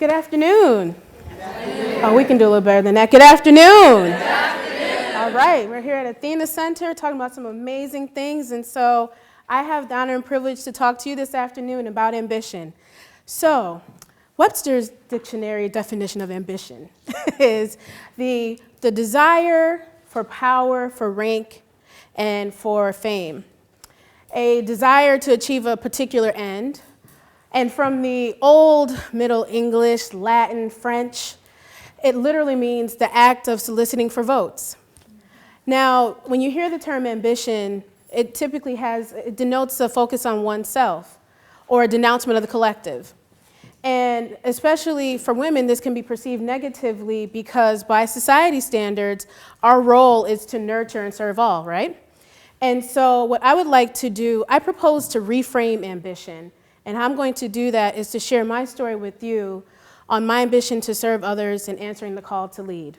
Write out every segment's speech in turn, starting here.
Good afternoon. Oh, we can do a little better than that. Good afternoon. All right, we're here at Athena Center talking about some amazing things, and so I have the honor and privilege to talk to you this afternoon about ambition. So, Webster's dictionary definition of ambition is the desire for power, for rank, and for fame. A desire to achieve a particular end. And from the old Middle English, Latin, French, it literally means the act of soliciting for votes. Now, when you hear the term ambition, it typically denotes a focus on oneself or a denouncement of the collective. And especially for women, this can be perceived negatively because by society standards, our role is to nurture and serve all, right? And so what I would like to do, I propose to reframe ambition. And how I'm going to do that is to share my story with you on my ambition to serve others and answering the call to lead.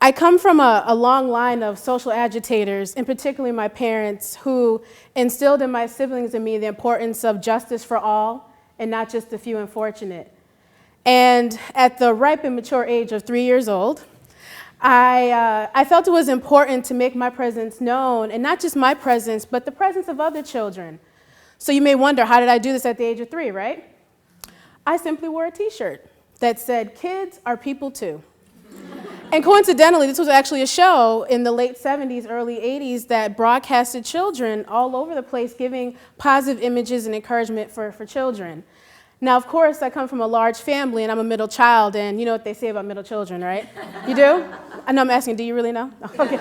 I come from a long line of social agitators, and particularly my parents, who instilled in my siblings and me the importance of justice for all and not just the few and fortunate. And at the ripe and mature age of 3 years old, I felt it was important to make my presence known, and not just my presence, but the presence of other children. So you may wonder, how did I do this at the age of 3, right? I simply wore a t-shirt that said, "Kids are people too." And coincidentally, this was actually a show in the late 70s, early 80s that broadcasted children all over the place, giving positive images and encouragement for children. Now, of course, I come from a large family, and I'm a middle child, and you know what they say about middle children, right? You do? I know I'm asking, do you really know? Okay,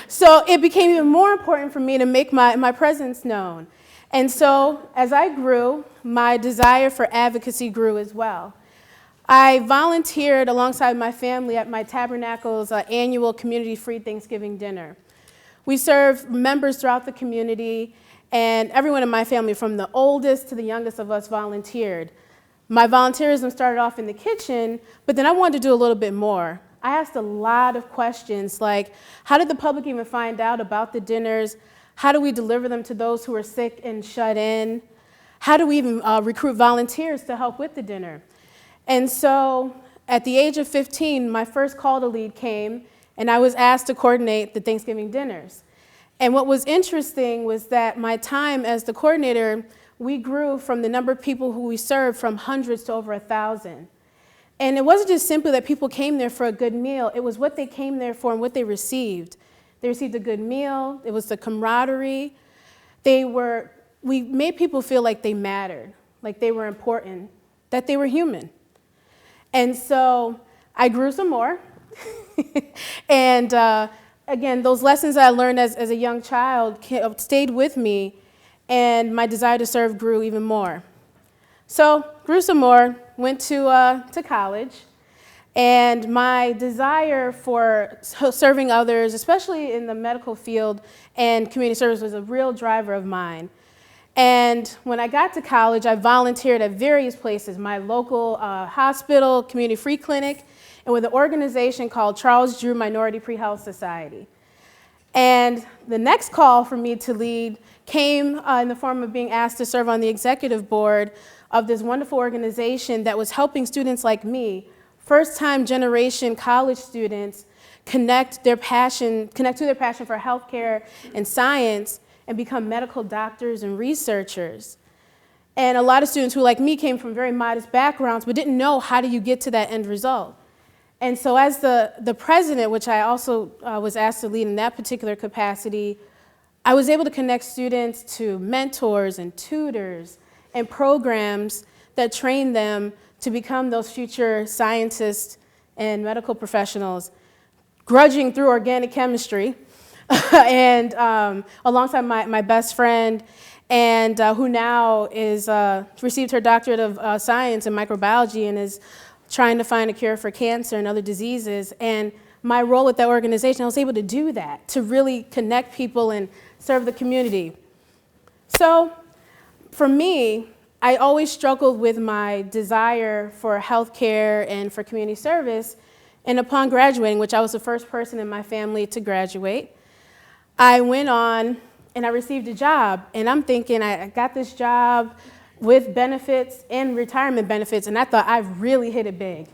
so it became even more important for me to make my presence known. And so as I grew, my desire for advocacy grew as well. I volunteered alongside my family at my Tabernacle's annual community-free Thanksgiving dinner. We serve members throughout the community, and everyone in my family, from the oldest to the youngest of us, volunteered. My volunteerism started off in the kitchen, but then I wanted to do a little bit more. I asked a lot of questions like, how did the public even find out about the dinners? How do we deliver them to those who are sick and shut in? How do we even recruit volunteers to help with the dinner? And so at the age of 15, my first call to lead came, and I was asked to coordinate the Thanksgiving dinners. And what was interesting was that my time as the coordinator, we grew from the number of people who we served from hundreds to over 1,000. And it wasn't just simply that people came there for a good meal, it was what they came there for and what they received. They received a good meal, it was the camaraderie. We made people feel like they mattered, like they were important, that they were human. And so I grew some more. And again, those lessons I learned as a young child stayed with me, and my desire to serve grew even more. So grew some more, went to college, and my desire for serving others, especially in the medical field and community service, was a real driver of mine. And when I got to college, I volunteered at various places, my local hospital, community free clinic, and with an organization called Charles Drew Minority Pre-Health Society. And the next call for me to lead came in the form of being asked to serve on the executive board of this wonderful organization that was helping students like me, first-time generation college students, connect to their passion for healthcare and science and become medical doctors and researchers. And a lot of students who, like me, came from very modest backgrounds but didn't know how do you get to that end result. And so as the president, which I also was asked to lead in that particular capacity, I was able to connect students to mentors and tutors and programs that train them to become those future scientists and medical professionals, grudging through organic chemistry, and alongside my best friend, and who now received her doctorate of science in microbiology and is trying to find a cure for cancer and other diseases. And my role with that organization, I was able to do that, to really connect people and serve the community. So for me, I always struggled with my desire for healthcare and for community service. And upon graduating, which I was the first person in my family to graduate, I went on and I received a job. And I'm thinking, I got this job, with benefits and retirement benefits, and I thought I really hit it big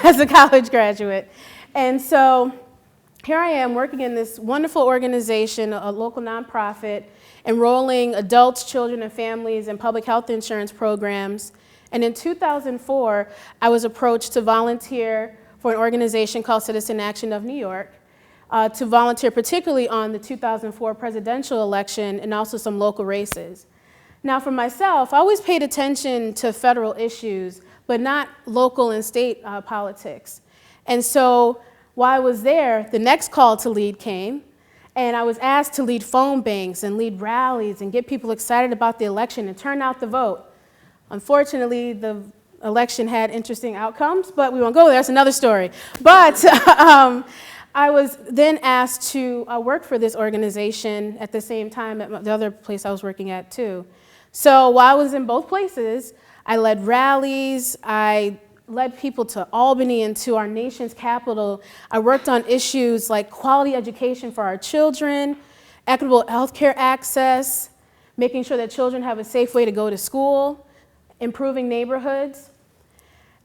as a college graduate. And so here I am working in this wonderful organization, a local nonprofit, enrolling adults, children, and families in public health insurance programs. And in 2004, I was approached to volunteer for an organization called Citizen Action of New York, to volunteer particularly on the 2004 presidential election and also some local races. Now for myself, I always paid attention to federal issues, but not local and state politics. And so while I was there, the next call to lead came, and I was asked to lead phone banks and lead rallies and get people excited about the election and turn out the vote. Unfortunately, the election had interesting outcomes, but we won't go there. That's another story. But I was then asked to work for this organization at the same time at the other place I was working at too. So while I was in both places, I led rallies, I led people to Albany and to our nation's capital. I worked on issues like quality education for our children, equitable healthcare access, making sure that children have a safe way to go to school, improving neighborhoods.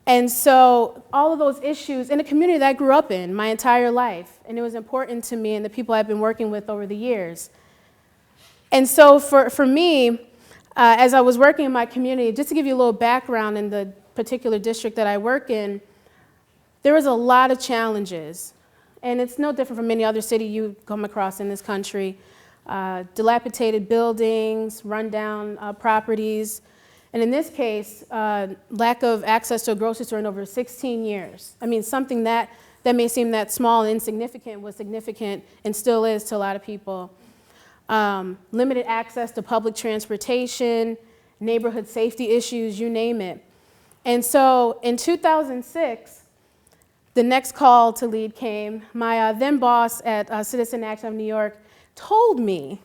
And so all of those issues in a community that I grew up in my entire life, and it was important to me and the people I've been working with over the years. And so for me, as I was working in my community, just to give you a little background in the particular district that I work in, there was a lot of challenges. And it's no different from any other city you come across in this country. Dilapidated buildings, rundown properties, and in this case, lack of access to a grocery store in over 16 years. I mean, something that may seem that small and insignificant was significant and still is to a lot of people. Limited access to public transportation, neighborhood safety issues, you name it. And so in 2006, the next call to lead came. My then boss at Citizen Action of New York told me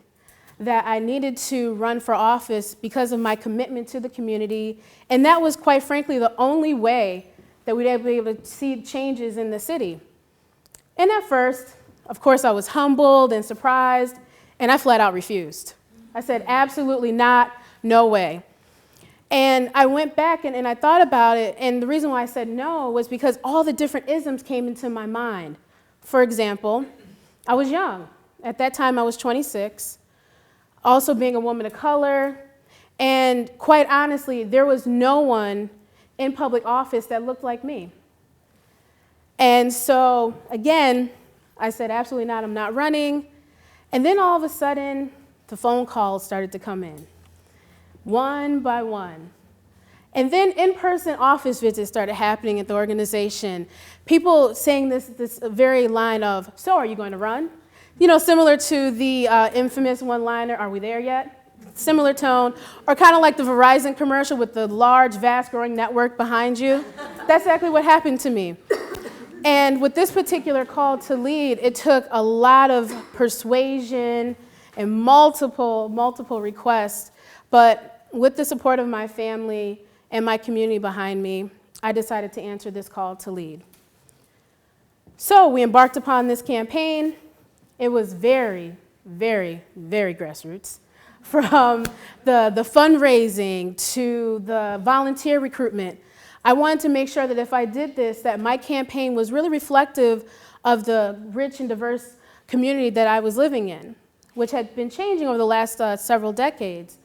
that I needed to run for office because of my commitment to the community, and that was, quite frankly, the only way that we'd be able to see changes in the city. And at first, of course, I was humbled and surprised, and I flat out refused. I said, absolutely not, no way. And I went back and I thought about it, and the reason why I said no was because all the different isms came into my mind. For example, I was young. At that time, I was 26. Also being a woman of color, and quite honestly, there was no one in public office that looked like me. And so, again, I said, absolutely not, I'm not running. And then all of a sudden, the phone calls started to come in, one by one. And then in-person office visits started happening at the organization. People saying this very line of, so are you going to run? You know, similar to the infamous one-liner, are we there yet? Similar tone, or kind of like the Verizon commercial with the large, vast growing network behind you. That's exactly what happened to me. And with this particular call to lead, it took a lot of persuasion and multiple requests. But with the support of my family and my community behind me, I decided to answer this call to lead. So we embarked upon this campaign. It was very, very, very grassroots. From the fundraising to the volunteer recruitment. I wanted to make sure that if I did this, that my campaign was really reflective of the rich and diverse community that I was living in, which had been changing over the last several decades.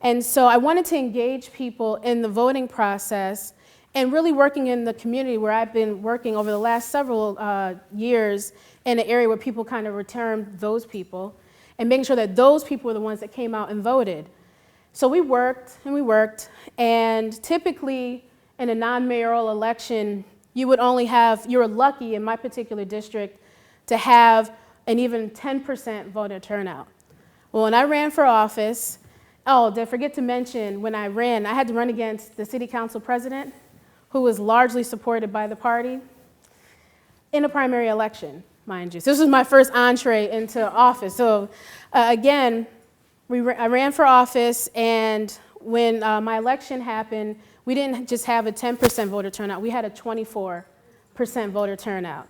And so I wanted to engage people in the voting process and really working in the community where I've been working over the last several years in an area where people kind of return those people and making sure that those people were the ones that came out and voted. So we worked, and typically in a non-mayoral election, you would only have, you were lucky in my particular district to have an even 10% voter turnout. Well, when I ran for office, did I forget to mention, when I ran, I had to run against the city council president, who was largely supported by the party, in a primary election, mind you. So this was my first entree into office. So again, I ran for office, and when my election happened, we didn't just have a 10% voter turnout, we had a 24% voter turnout.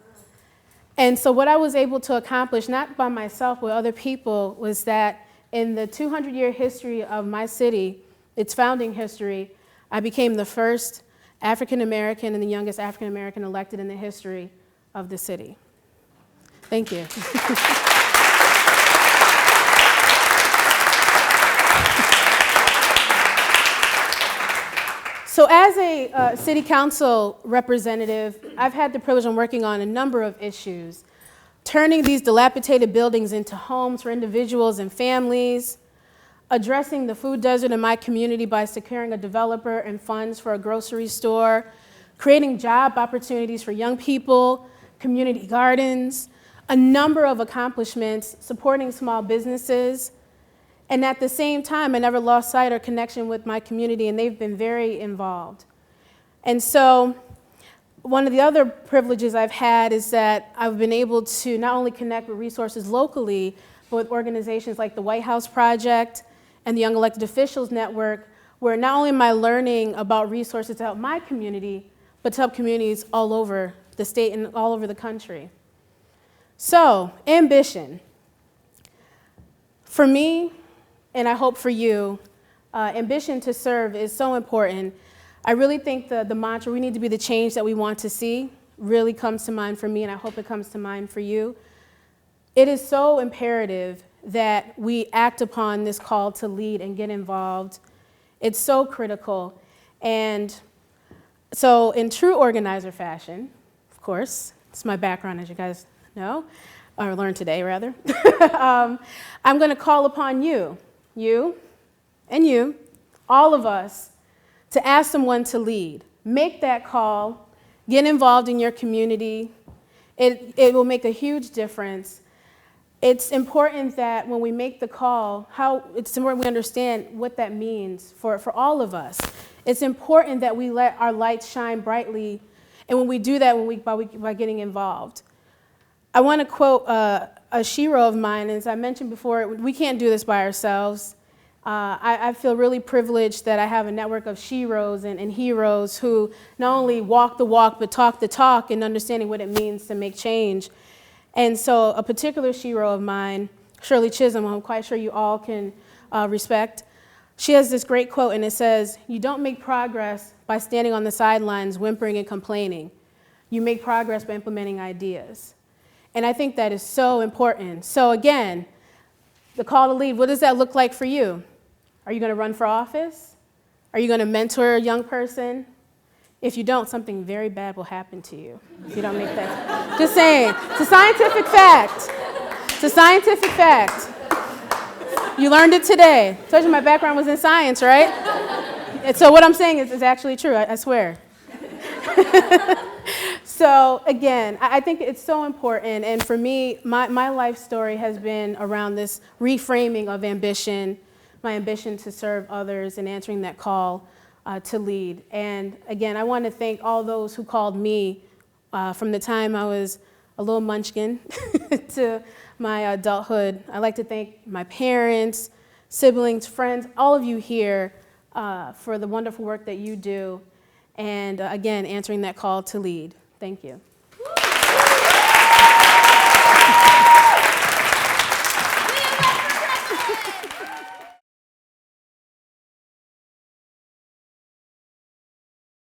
And so what I was able to accomplish, not by myself, but other people, was that in the 200-year history of my city, its founding history, I became the first African American and the youngest African American elected in the history of the city. Thank you. So as a city council representative, I've had the privilege of working on a number of issues, turning these dilapidated buildings into homes for individuals and families, addressing the food desert in my community by securing a developer and funds for a grocery store, creating job opportunities for young people, community gardens, a number of accomplishments, supporting small businesses. And at the same time, I never lost sight or connection with my community, and they've been very involved. And so one of the other privileges I've had is that I've been able to not only connect with resources locally, but with organizations like the White House Project and the Young Elected Officials Network, where not only am I learning about resources to help my community, but to help communities all over the state and all over the country. So, ambition. For me, and I hope for you, ambition to serve is so important. I really think the mantra, we need to be the change that we want to see, really comes to mind for me, and I hope it comes to mind for you. It is so imperative that we act upon this call to lead and get involved. It's so critical. And so in true organizer fashion, of course, it's my background, as you guys know, or learned today, rather, I'm going to call upon you, and you, all of us, to ask someone to lead. Make that call, get involved in your community. It will make a huge difference. It's important that when we make the call, it's important we understand what that means for all of us. It's important that we let our lights shine brightly, and when we do that, by getting involved. I want to quote a shero of mine. As I mentioned before, we can't do this by ourselves. I feel really privileged that I have a network of sheroes and heroes who not only walk the walk, but talk the talk in understanding what it means to make change. And so a particular shero of mine, Shirley Chisholm, who I'm quite sure you all can respect, she has this great quote, and it says, "You don't make progress by standing on the sidelines whimpering and complaining. You make progress by implementing ideas." And I think that is so important. So again, the call to lead, what does that look like for you? Are you going to run for office? Are you going to mentor a young person? If you don't, something very bad will happen to you if you don't make that. Just saying. It's a scientific fact. It's a scientific fact. You learned it today. I told you my background was in science, right? And so what I'm saying is actually true, I swear. So again, I think it's so important. And for me, my life story has been around this reframing of ambition, my ambition to serve others and answering that call to lead. And again, I want to thank all those who called me from the time I was a little munchkin to my adulthood. I'd like to thank my parents, siblings, friends, all of you here for the wonderful work that you do. And again, answering that call to lead. Thank you.